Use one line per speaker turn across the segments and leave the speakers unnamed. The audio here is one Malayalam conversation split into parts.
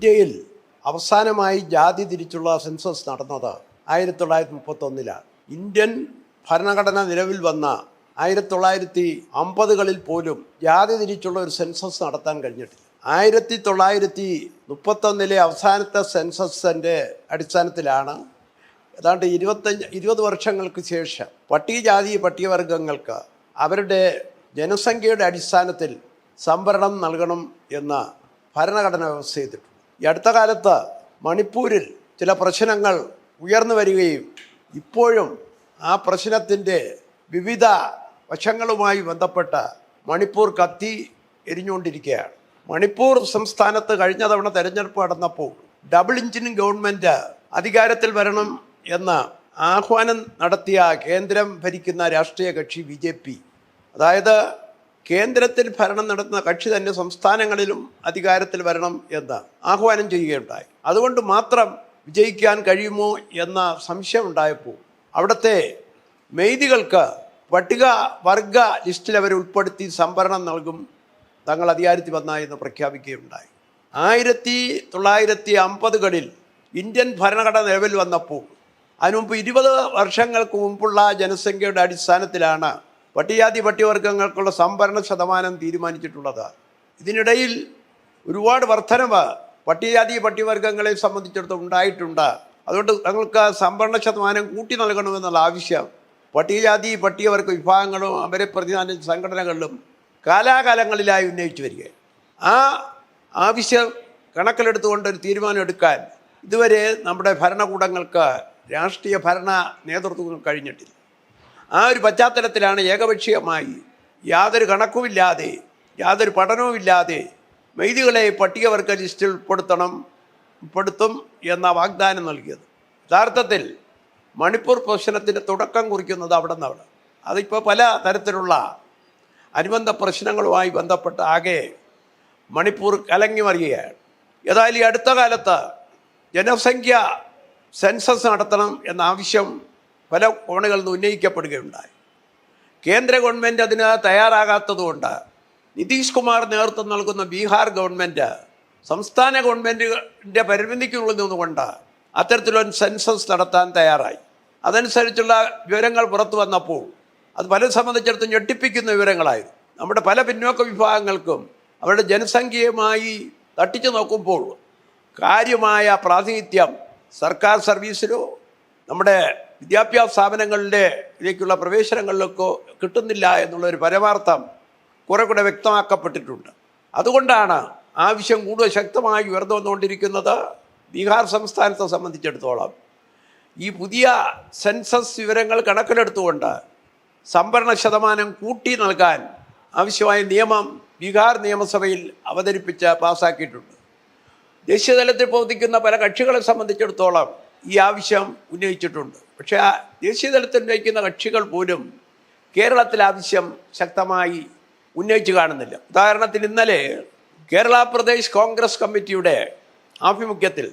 ഇന്ത്യയിൽ അവസാനമായി ജാതി തിരിച്ചുള്ള സെൻസസ് നടന്നത് 1931 ഇന്ത്യൻ ഭരണഘടന നിലവിൽ വന്ന 1950കളിൽ പോലും ജാതി തിരിച്ചുള്ള ഒരു സെൻസസ് നടത്താൻ കഴിഞ്ഞിട്ടില്ല. 1931 അവസാനത്തെ സെൻസസിൻ്റെ അടിസ്ഥാനത്തിലാണ് ഏതാണ്ട് 20 വർഷങ്ങൾക്ക് ശേഷം പട്ടികജാതി പട്ടികവർഗങ്ങൾക്ക് അവരുടെ ജനസംഖ്യയുടെ അടിസ്ഥാനത്തിൽ സംവരണം നൽകണം എന്ന ഭരണഘടന വ്യവസ്ഥ ചെയ്തിട്ടുണ്ട്. ഈ അടുത്ത കാലത്ത് മണിപ്പൂരിൽ ചില പ്രശ്നങ്ങൾ ഉയർന്നു വരികയും ഇപ്പോഴും ആ പ്രശ്നത്തിൻ്റെ വിവിധ വശങ്ങളുമായി ബന്ധപ്പെട്ട് മണിപ്പൂർ കത്തി എരിഞ്ഞുകൊണ്ടിരിക്കുകയാണ്. മണിപ്പൂർ സംസ്ഥാനത്ത് കഴിഞ്ഞ തവണ തെരഞ്ഞെടുപ്പ് നടന്നപ്പോൾ ഡബിൾ എഞ്ചിൻ ഗവൺമെൻറ് അധികാരത്തിൽ വരണം എന്ന ആഹ്വാനം നടത്തിയ കേന്ദ്രം ഭരിക്കുന്ന രാഷ്ട്രീയ കക്ഷി BJP, അതായത് കേന്ദ്രത്തിൽ ഭരണം നടത്തുന്ന കക്ഷി തന്നെ സംസ്ഥാനങ്ങളിലും അധികാരത്തിൽ വരണം എന്ന് ആഹ്വാനം ചെയ്യുകയുണ്ടായി. അതുകൊണ്ട് മാത്രം വിജയിക്കാൻ കഴിയുമോ എന്ന സംശയം ഉണ്ടായപ്പോൾ അവിടുത്തെ മെയ്തികൾക്ക് പട്ടികവർഗ ലിസ്റ്റിൽ അവരെ ഉൾപ്പെടുത്തി സംവരണം നൽകും തങ്ങൾ അധികാരത്തിൽ വന്ന എന്ന് പ്രഖ്യാപിക്കുകയുണ്ടായി. 1950കളിൽ ഇന്ത്യൻ ഭരണഘടന നിലവിൽ വന്നപ്പോൾ അതിനുമുമ്പ് 20 വർഷങ്ങൾക്ക് മുമ്പുള്ള ജനസംഖ്യയുടെ അടിസ്ഥാനത്തിലാണ് പട്ടികജാതി പട്ടികവർഗങ്ങൾക്കുള്ള സംവരണ ശതമാനം തീരുമാനിച്ചിട്ടുള്ളത്. ഇതിനിടയിൽ ഒരുപാട് വർധനവ് പട്ടികജാതി പട്ടികവർഗങ്ങളെ സംബന്ധിച്ചിടത്തോളം ഉണ്ടായിട്ടുണ്ട്. അതുകൊണ്ട് തങ്ങൾക്ക് സംവരണ ശതമാനം കൂട്ടി നൽകണമെന്നുള്ള ആവശ്യം പട്ടികജാതി പട്ടികവർഗ വിഭാഗങ്ങളും അവരെ പ്രതിനിധാന സംഘടനകളിലും കാലാകാലങ്ങളിലായി ഉന്നയിച്ചു വരികയാണ്. ആ ആവശ്യം കണക്കിലെടുത്തുകൊണ്ട് ഒരു തീരുമാനം എടുക്കാൻ ഇതുവരെ നമ്മുടെ ഭരണകൂടങ്ങൾക്ക് രാഷ്ട്രീയ ഭരണ നേതൃത്വങ്ങൾ കഴിഞ്ഞിട്ടില്ല. ആ ഒരു പശ്ചാത്തലത്തിലാണ് ഏകപക്ഷീയമായി യാതൊരു കണക്കുമില്ലാതെ യാതൊരു പഠനവുമില്ലാതെ മെയ്തികളെ പട്ടികവർഗ ലിസ്റ്റിൽ ഉൾപ്പെടുത്തും എന്ന വാഗ്ദാനം നൽകിയത്. യഥാർത്ഥത്തിൽ മണിപ്പൂർ പ്രശ്നത്തിൻ്റെ തുടക്കം കുറിക്കുന്നത് അവിടെ നിന്നാണ്. അതിപ്പോൾ പല തരത്തിലുള്ള അനുബന്ധ പ്രശ്നങ്ങളുമായി ബന്ധപ്പെട്ട് ആകെ മണിപ്പൂർ കലങ്ങി മറിയുകയാണ്. ഏതായാലും ഈ അടുത്ത കാലത്ത് ജനസംഖ്യ സെൻസസ് നടത്തണം എന്ന ആവശ്യം പല കോണുകളിൽ നിന്ന് ഉന്നയിക്കപ്പെടുകയുണ്ടായി. കേന്ദ്ര ഗവൺമെൻറ് അതിന് തയ്യാറാകാത്തതുകൊണ്ട് നിതീഷ് കുമാർ നേതൃത്വം നൽകുന്ന ബീഹാർ ഗവൺമെൻറ് സംസ്ഥാന ഗവൺമെൻറ്റിൻ്റെ പരിമിതിക്കുള്ളിൽ നിന്നുകൊണ്ട് അത്തരത്തിലൊരു സെൻസസ് നടത്താൻ തയ്യാറായി. അതനുസരിച്ചുള്ള വിവരങ്ങൾ പുറത്തു വന്നപ്പോൾ അത് പല സംബന്ധിച്ചിടത്തും ഞെട്ടിപ്പിക്കുന്ന വിവരങ്ങളായിരുന്നു. നമ്മുടെ പല പിന്നോക്ക വിഭാഗങ്ങൾക്കും അവരുടെ ജനസംഖ്യയുമായി തട്ടിച്ചു നോക്കുമ്പോൾ കാര്യമായ പ്രാതിനിധ്യം സർക്കാർ സർവീസിലോ നമ്മുടെ വിദ്യാഭ്യാസ സ്ഥാപനങ്ങളിലേക്കുള്ള പ്രവേശനങ്ങളിലൊക്കെ കിട്ടുന്നില്ല എന്നുള്ളൊരു പരമാർത്ഥം കുറെ കൂടെ വ്യക്തമാക്കപ്പെട്ടിട്ടുണ്ട്. അതുകൊണ്ടാണ് ആവശ്യം കൂടുതൽ ശക്തമായി ഉയർന്നു വന്നുകൊണ്ടിരിക്കുന്നത്. ബീഹാർ സംസ്ഥാനത്തെ സംബന്ധിച്ചിടത്തോളം ഈ പുതിയ സെൻസസ് വിവരങ്ങൾ കണക്കിലെടുത്തുകൊണ്ട് സംവരണ ശതമാനം കൂട്ടി നൽകാൻ ആവശ്യമായ നിയമം ബീഹാർ നിയമസഭയിൽ അവതരിപ്പിച്ച് പാസ്സാക്കിയിട്ടുണ്ട്. ദേശീയതലത്തിൽ പ്രവർത്തിക്കുന്ന പല കക്ഷികളെ സംബന്ധിച്ചിടത്തോളം ഈ ആവശ്യം ഉന്നയിച്ചിട്ടുണ്ട്. പക്ഷേ ആ ദേശീയതലത്തിൽ ഉന്നയിക്കുന്ന കക്ഷികൾ പോലും കേരളത്തിൽ ആവശ്യം ശക്തമായി ഉന്നയിച്ച് കാണുന്നില്ല. ഉദാഹരണത്തിന് ഇന്നലെ കേരള പ്രദേശ് കോൺഗ്രസ് കമ്മിറ്റിയുടെ ആഭിമുഖ്യത്തിൽ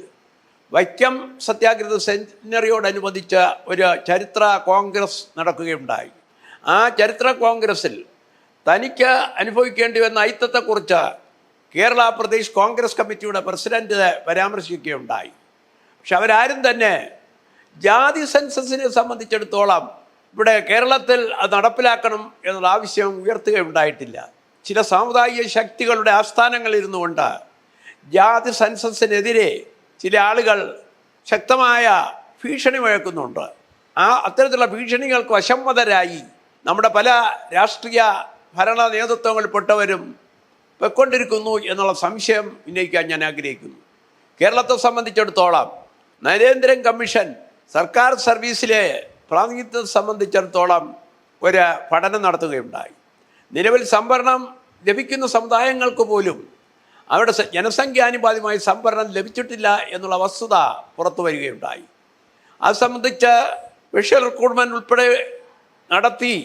വൈക്കം സത്യാഗ്രഹ സെഞ്ചുറിയോടനുബന്ധിച്ച ഒരു ചരിത്ര കോൺഗ്രസ് നടക്കുകയുണ്ടായി. ആ ചരിത്ര കോൺഗ്രസ്സിൽ തനിക്ക് അനുഭവിക്കേണ്ടി വന്ന അയിത്തത്തെക്കുറിച്ച് കേരള പ്രദേശ് കോൺഗ്രസ് കമ്മിറ്റിയുടെ പ്രസിഡന്റ് പരാമർശിക്കുകയുണ്ടായി. പക്ഷെ അവരാരും തന്നെ ജാതി സെൻസസിനെ സംബന്ധിച്ചിടത്തോളം ഇവിടെ കേരളത്തിൽ അത് നടപ്പിലാക്കണം എന്നുള്ള ആവശ്യം ഉയർത്തുകയുണ്ടായിട്ടില്ല. ചില സാമുദായിക ശക്തികളുടെ ആസ്ഥാനങ്ങളിരുന്നു കൊണ്ട് ജാതി സെൻസസിനെതിരെ ചില ആളുകൾ ശക്തമായ ഭീഷണി മുഴക്കുന്നുണ്ട്. അത്തരത്തിലുള്ള ഭീഷണികൾക്ക് വശംവദരായി നമ്മുടെ പല രാഷ്ട്രീയ ഭരണ നേതൃത്വങ്ങളിൽപ്പെട്ടവരും പൊയ്ക്കൊണ്ടിരിക്കുന്നു എന്നുള്ള സംശയം ഉന്നയിക്കാൻ ഞാൻ ആഗ്രഹിക്കുന്നു. കേരളത്തെ സംബന്ധിച്ചിടത്തോളം നരേന്ദ്രൻ കമ്മീഷൻ സർക്കാർ സർവീസിലെ പ്രാതിനിധ്യത്തെ സംബന്ധിച്ചിടത്തോളം ഒരു പഠനം നടത്തുകയുണ്ടായി. നിലവിൽ സംവരണം ലഭിക്കുന്ന സമുദായങ്ങൾക്ക് പോലും അവരുടെ ജനസംഖ്യാനുപാതികമായി സംവരണം ലഭിച്ചിട്ടില്ല എന്നുള്ള വസ്തുത പുറത്തു വരികയുണ്ടായി. അത് സംബന്ധിച്ച് സ്പെഷ്യൽ റിക്രൂട്ട്മെൻറ്റ് ഉൾപ്പെടെ നടത്തി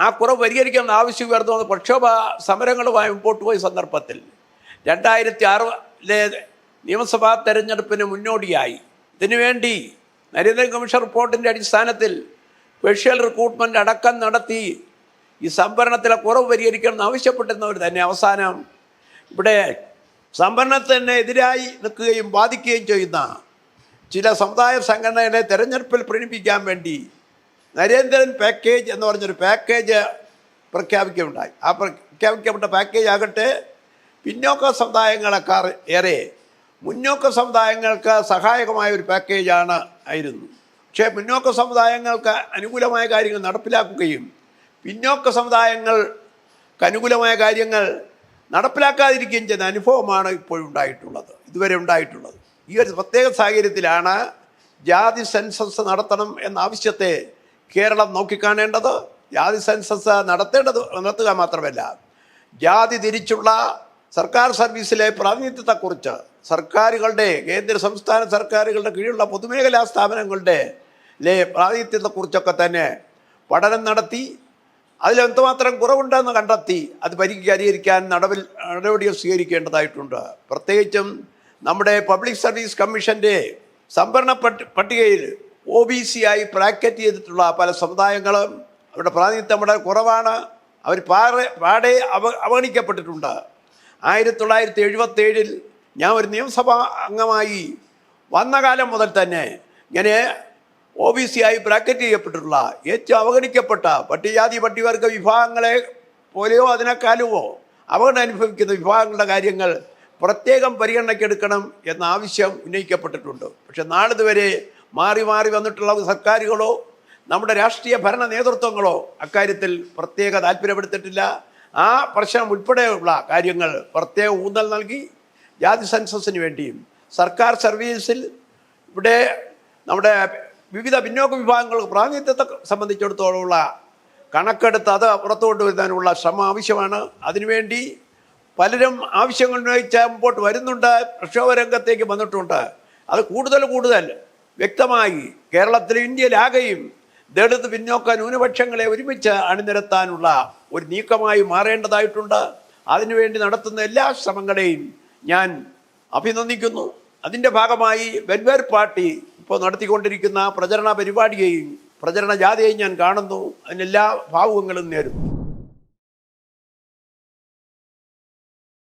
ആ കുറവ് പരിഹരിക്കാൻ ആവശ്യം ഉയർന്നു വന്ന പ്രക്ഷോഭ സമരങ്ങളുമായി മുമ്പോട്ട് പോയ സന്ദർഭത്തിൽ 2006 നിയമസഭാ തെരഞ്ഞെടുപ്പിന് മുന്നോടിയായി ഇതിനുവേണ്ടി നരേന്ദ്രൻ കമ്മീഷൻ റിപ്പോർട്ടിൻ്റെ അടിസ്ഥാനത്തിൽ സ്പെഷ്യൽ റിക്രൂട്ട്മെൻറ്റ് അടക്കം നടത്തി ഈ സംവരണത്തിലെ കുറവ് പരിഹരിക്കണം ആവശ്യപ്പെട്ടിരുന്നവർ തന്നെ അവസാനം ഇവിടെ സംവരണത്തിന് എതിരായി നിൽക്കുകയും ബാധിക്കുകയും ചെയ്യുന്ന ചില സമുദായ സംഘടനകളെ തെരഞ്ഞെടുപ്പിൽ പ്രീണിപ്പിക്കാൻ വേണ്ടി നരേന്ദ്രൻ പാക്കേജ് എന്ന് പറഞ്ഞൊരു പാക്കേജ് പ്രഖ്യാപിക്കുകയുണ്ടായി. ആ പ്രഖ്യാപിക്കപ്പെട്ട പാക്കേജ് ആകട്ടെ പിന്നോക്ക സമുദായങ്ങളെക്കാൾ ഏറെ മുന്നോക്ക സമുദായങ്ങൾക്ക് സഹായകമായ ഒരു പാക്കേജാണ് ആയിരുന്നു. പക്ഷേ മുന്നോക്ക സമുദായങ്ങൾക്ക് അനുകൂലമായ കാര്യങ്ങൾ നടപ്പിലാക്കുകയും പിന്നോക്ക സമുദായങ്ങൾക്ക് അനുകൂലമായ കാര്യങ്ങൾ നടപ്പിലാക്കാതിരിക്കുകയും ചെയ്യുന്ന അനുഭവമാണ് ഇപ്പോഴുണ്ടായിട്ടുള്ളത്, ഇതുവരെ ഉണ്ടായിട്ടുള്ളത്. ഈ ഒരു പ്രത്യേക സാഹചര്യത്തിലാണ് ജാതി സെൻസസ് നടത്തണം എന്ന ആവശ്യത്തെ കേരളം നോക്കിക്കാണേണ്ടത്. ജാതി സെൻസസ് നടത്തുക മാത്രമല്ല, ജാതി തിരിച്ചുള്ള സർക്കാർ സർവീസിലെ പ്രാതിനിധ്യത്തെക്കുറിച്ച് സർക്കാരുകളുടെ കേന്ദ്ര സംസ്ഥാന സർക്കാരുകളുടെ കീഴിലുള്ള പൊതുമേഖലാ സ്ഥാപനങ്ങളുടെ പ്രാതിനിധ്യത്തെക്കുറിച്ചൊക്കെ തന്നെ പഠനം നടത്തി അതിലെന്തുമാത്രം കുറവുണ്ടെന്ന് കണ്ടെത്തി അത് പരിഹരിക്കാൻ നടപടികൾ സ്വീകരിക്കേണ്ടതായിട്ടുണ്ട്. പ്രത്യേകിച്ചും നമ്മുടെ പബ്ലിക് സർവീസ് കമ്മീഷൻ്റെ സംവരണ പട്ടികയിൽ OBC ആയി ബ്രാക്കറ്റ് ചെയ്തിട്ടുള്ള പല സമുദായങ്ങളും അവരുടെ പ്രാതിനിധ്യം വളരെ കുറവാണ്. അവർ പാടെ അവഗണിക്കപ്പെട്ടിട്ടുണ്ട്. 1977 ഞാൻ ഒരു നിയമസഭാ അംഗമായി വന്ന കാലം മുതൽ തന്നെ ഇങ്ങനെ OBC ആയി ബ്രാക്കറ്റ് ചെയ്യപ്പെട്ടിട്ടുള്ള ഏറ്റവും അവഗണിക്കപ്പെട്ട പട്ടികജാതി പട്ടികവർഗ വിഭാഗങ്ങളെ പോലെയോ അതിനേക്കാളുമോ അവഗണന അനുഭവിക്കുന്ന വിഭാഗങ്ങളുടെ കാര്യങ്ങൾ പ്രത്യേകം പരിഗണനയ്ക്കെടുക്കണം എന്ന ആവശ്യം ഉന്നയിക്കപ്പെട്ടിട്ടുണ്ട്. പക്ഷെ നാളിതുവരെ മാറി മാറി വന്നിട്ടുള്ള സർക്കാരുകളോ നമ്മുടെ രാഷ്ട്രീയ ഭരണ നേതൃത്വങ്ങളോ അക്കാര്യത്തിൽ പ്രത്യേക താല്പര്യപ്പെടുത്തിയിട്ടില്ല. ആ പ്രശ്നം ഉൾപ്പെടെയുള്ള കാര്യങ്ങൾ പ്രത്യേക ഊന്നൽ നൽകി ജാതി സെൻസസിന് വേണ്ടിയും സർക്കാർ സർവീസിൽ ഇവിടെ നമ്മുടെ വിവിധ പിന്നോക്ക വിഭാഗങ്ങൾക്ക് പ്രാതിനിധ്യത്തെ സംബന്ധിച്ചിടത്തോളമുള്ള കണക്കെടുത്ത് അത് പുറത്തു കൊണ്ടുവരുന്നതിനുള്ള ശ്രമം ആവശ്യമാണ്. അതിനുവേണ്ടി പലരും ആവശ്യങ്ങൾ ഉന്നയിച്ച് മുമ്പോട്ട് വരുന്നുണ്ട്, പ്രക്ഷോഭ രംഗത്തേക്ക് വന്നിട്ടുണ്ട്. അത് കൂടുതൽ വ്യക്തമായി കേരളത്തിലും ഇന്ത്യയിലാകെയും ദളിത് പിന്നോക്ക ന്യൂനപക്ഷങ്ങളെ ഒരുമിച്ച് അണിനിരത്താനുള്ള ഒരു നീക്കമായി മാറേണ്ടതായിട്ടുണ്ട്. അതിനുവേണ്ടി നടത്തുന്ന എല്ലാ ശ്രമങ്ങളെയും ഞാൻ അഭിനന്ദിക്കുന്നു. അതിൻ്റെ ഭാഗമായി വെൽഫെയർ പാർട്ടി ഇപ്പോൾ നടത്തിക്കൊണ്ടിരിക്കുന്ന പ്രചരണ പരിപാടിയെയും പ്രചരണ ജാഥയെയും ഞാൻ കാണുന്നു. അതിനെല്ലാ ഭാവുകങ്ങളും നേരുന്നു.